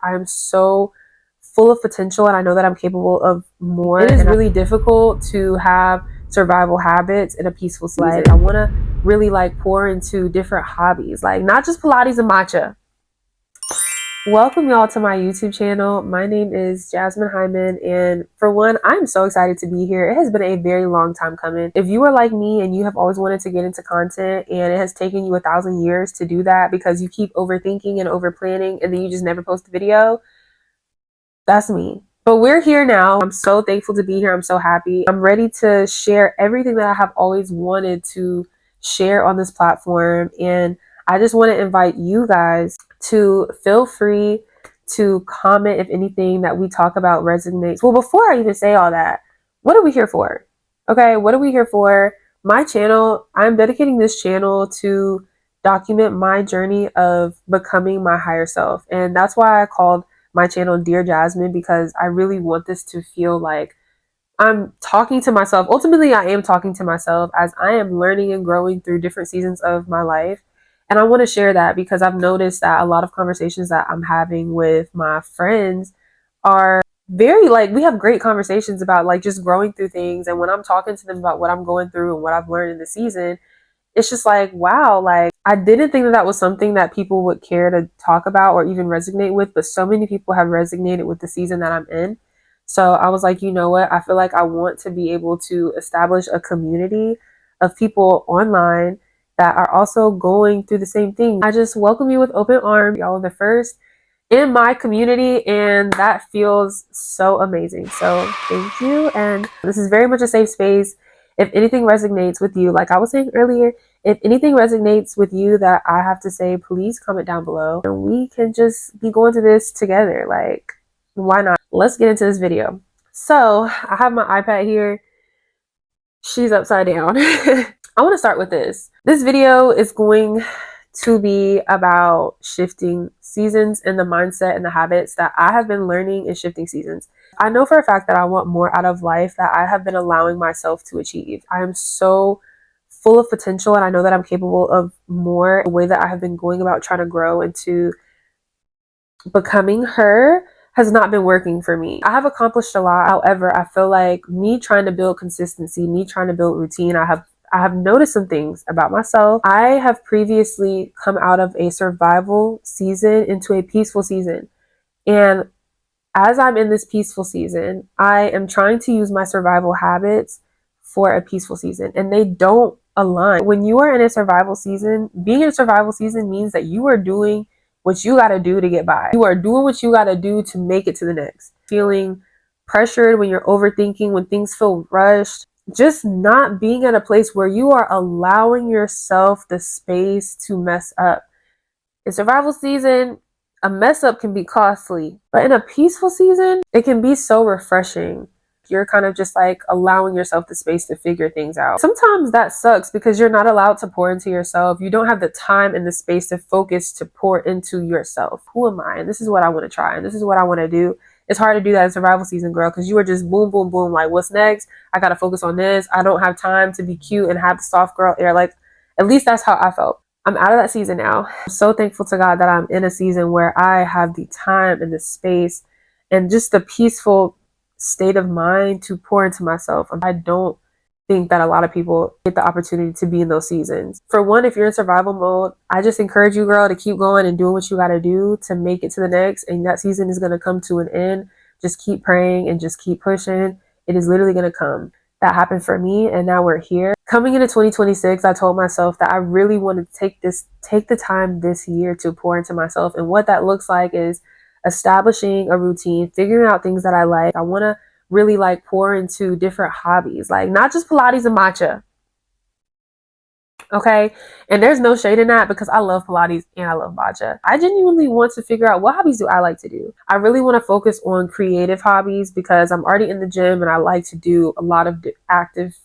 I am so full of potential and I know that I'm capable of more. It is really difficult to have survival habits in a peaceful season. I want to really pour into different hobbies, not just Pilates and matcha. Welcome y'all to my YouTube channel. My name is Jasmine Hyman, and for one, I'm so excited to be here. It has been a very long time coming. If you are like me and you have always wanted to get into content and it has taken you 1,000 years to do that because you keep overthinking and over planning and then you just never post a video, that's me. But we're here now. I'm so thankful to be here. I'm so happy. I'm ready to share everything that I have always wanted to share on this platform. And I just want to invite you guys to feel free to comment if anything that we talk about resonates. Well, before I even say all that, what are we here for? Okay, what are we here for? My channel, I'm dedicating this channel to document my journey of becoming my higher self. And that's why I called my channel Dear Jasmine, because I really want this to feel like I'm talking to myself. Ultimately, I am talking to myself as I am learning and growing through different seasons of my life. And I want to share that because I've noticed that a lot of conversations that I'm having with my friends are very we have great conversations about just growing through things. And when I'm talking to them about what I'm going through and what I've learned in the season, it's just wow, I didn't think that that was something that people would care to talk about or even resonate with, but so many people have resonated with the season that I'm in. So I was like, you know what? I feel like I want to be able to establish a community of people online that are also going through the same thing. I just welcome you with open arms. Y'all are the first in my community, and that feels so amazing. So thank you. And this is very much a safe space. If anything resonates with you, like I was saying earlier, if anything resonates with you that I have to say, please comment down below and we can just be going through this together. Why not? Let's get into this video. So I have my iPad here. She's upside down. I want to start with this. This video is going to be about shifting seasons and the mindset and the habits that I have been learning in shifting seasons. I know for a fact that I want more out of life that I have been allowing myself to achieve. I am so full of potential and I know that I'm capable of more. The way that I have been going about trying to grow into becoming her has not been working for me. I have accomplished a lot. However, I feel like me trying to build consistency, me trying to build routine, I have noticed some things about myself. I have previously come out of a survival season into a peaceful season. And as I'm in this peaceful season, I am trying to use my survival habits for a peaceful season, and they don't align. When you are in a survival season, being in a survival season means that you are doing what you got to do to get by. You are doing what you got to do to make it to the next. Feeling pressured when you're overthinking, when things feel rushed, just not being at a place where you are allowing yourself the space to mess up. In survival season, a mess up can be costly, but in a peaceful season, it can be so refreshing. You're kind of just allowing yourself the space to figure things out. Sometimes that sucks because you're not allowed to pour into yourself. You don't have the time and the space to focus to pour into yourself. Who am I? And this is what I want to try. And this is what I want to do. It's hard to do that in survival season, girl, because you are just boom, boom, boom. What's next? I got to focus on this. I don't have time to be cute and have the soft girl air. At least that's how I felt. I'm out of that season now. I'm so thankful to God that I'm in a season where I have the time and the space and just the peaceful state of mind to pour into myself. I don't think that a lot of people get the opportunity to be in those seasons. For one, if you're in survival mode, I just encourage you, girl, to keep going and doing what you got to do to make it to the next. And that season is going to come to an end. Just keep praying and just keep pushing. It is literally going to come. That happened for me, and now we're here. Coming into 2026, I told myself that I really want to take the time this year to pour into myself. And what that looks like is establishing a routine, figuring out things that I like. I want to really pour into different hobbies, not just Pilates and matcha. Okay. And there's no shade in that because I love Pilates and I love matcha. I genuinely want to figure out what hobbies do I like to do. I really want to focus on creative hobbies because I'm already in the gym and I like to do a lot of active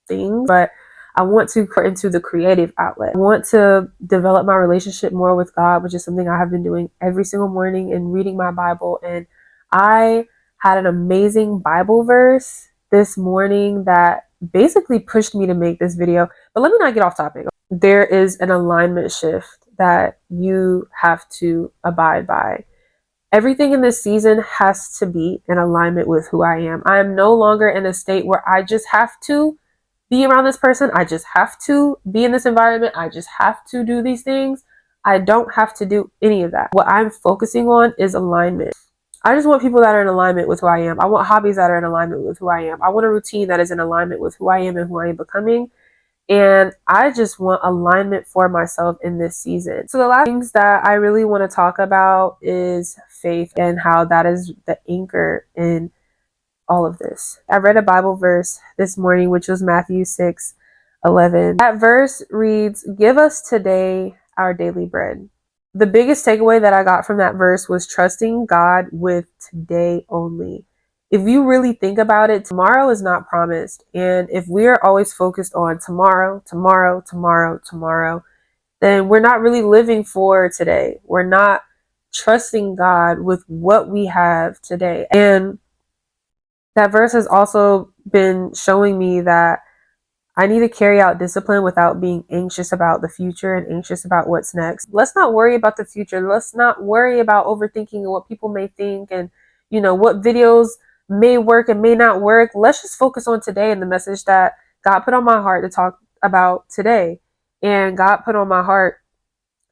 things, but I want to get into the creative outlet. I want to develop my relationship more with God, which is something I have been doing every single morning and reading my Bible. And I had an amazing Bible verse this morning that basically pushed me to make this video. But let me not get off topic. There is an alignment shift that you have to abide by. Everything in this season has to be in alignment with who I am. I am no longer in a state where I just have to be around this person. I just have to be in this environment. I just have to do these things. I don't have to do any of that. What I'm focusing on is alignment. I just want people that are in alignment with who I am. I want hobbies that are in alignment with who I am. I want a routine that is in alignment with who I am and who I am becoming. And I just want alignment for myself in this season. So the last things that I really want to talk about is faith and how that is the anchor in all of this. I read a Bible verse this morning, which was Matthew 6:11. That verse reads, "Give us today our daily bread." The biggest takeaway that I got from that verse was trusting God with today only. If you really think about it, tomorrow is not promised. And if we are always focused on tomorrow, tomorrow, tomorrow, tomorrow, then we're not really living for today. We're not trusting God with what we have today. And that verse has also been showing me that I need to carry out discipline without being anxious about the future and anxious about what's next. Let's not worry about the future. Let's not worry about overthinking what people may think and, what videos may work and may not work. Let's just focus on today and the message that God put on my heart to talk about today. And God put on my heart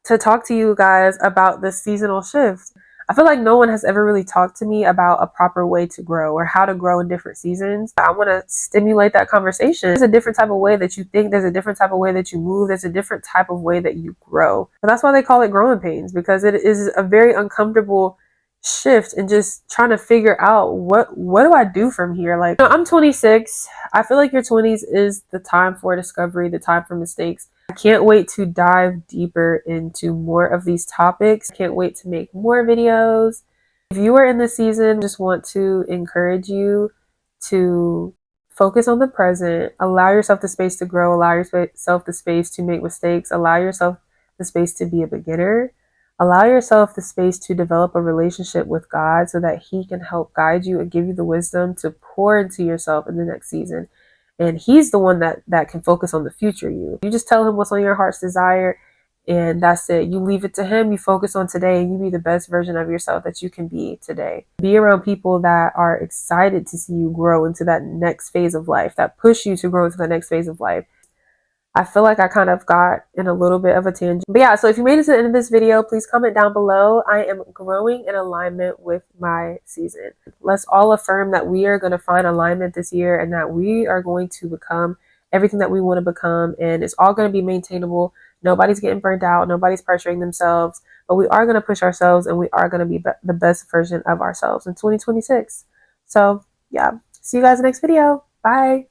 to talk to you guys about this seasonal shift. I feel like no one has ever really talked to me about a proper way to grow or how to grow in different seasons. I want to stimulate that conversation. There's a different type of way that you think. There's a different type of way that you move. There's a different type of way that you grow. And that's why they call it growing pains, because it is a very uncomfortable shift and just trying to figure out what do I do from here. Like, I'm 26. I feel like your 20s is the time for discovery, the time for mistakes. I can't wait to dive deeper into more of these topics. Can't wait to make more videos. If you are in this season, just want to encourage you to focus on the present. Allow yourself the space to grow. Allow yourself the space to make mistakes. Allow yourself the space to be a beginner. Allow yourself the space to develop a relationship with God so that He can help guide you and give you the wisdom to pour into yourself in the next season. And He's the one that can focus on the future you. You just tell Him what's on your heart's desire, and that's it. You leave it to Him. You focus on today, and you be the best version of yourself that you can be today. Be around people that are excited to see you grow into that next phase of life, that push you to grow into the next phase of life. I feel like I kind of got in a little bit of a tangent. But yeah, so if you made it to the end of this video, please comment down below. I am growing in alignment with my season. Let's all affirm that we are going to find alignment this year and that we are going to become everything that we want to become. And it's all going to be maintainable. Nobody's getting burnt out. Nobody's pressuring themselves. But we are going to push ourselves and we are going to be the best version of ourselves in 2026. So yeah, see you guys in the next video. Bye.